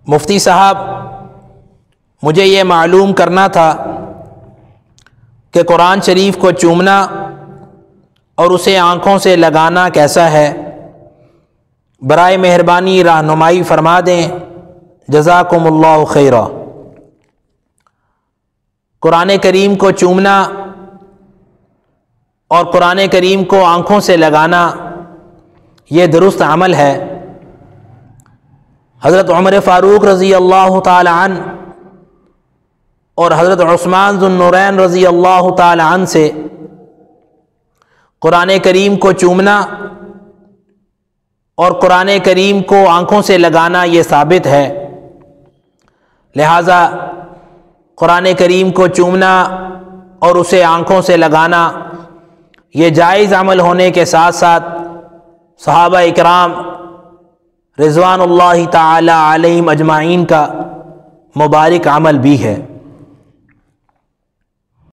مفتی صاحب، مجھے یہ معلوم کرنا تھا کہ قرآن شریف کو چومنا اور اسے آنکھوں سے لگانا کیسا ہے؟ برائے مہربانی رہنمائی فرما دیں، جزاکم اللہ خیرا۔ قرآن کریم کو چومنا اور قرآن کریم کو آنکھوں سے لگانا یہ درست عمل ہے۔ حضرت عمر فاروق رضی اللہ تعالی عنہ اور حضرت عثمان ذو النورین رضی اللہ تعالی عنہ سے قرآن کریم کو چومنا اور قرآن کریم کو آنکھوں سے لگانا یہ ثابت ہے، لہذا قرآن کریم کو چومنا اور اسے آنکھوں سے لگانا یہ جائز عمل ہونے کے ساتھ ساتھ صحابہ اکرام رضوان اللہ تعالی علیہم اجمعین کا مبارک عمل بھی ہے۔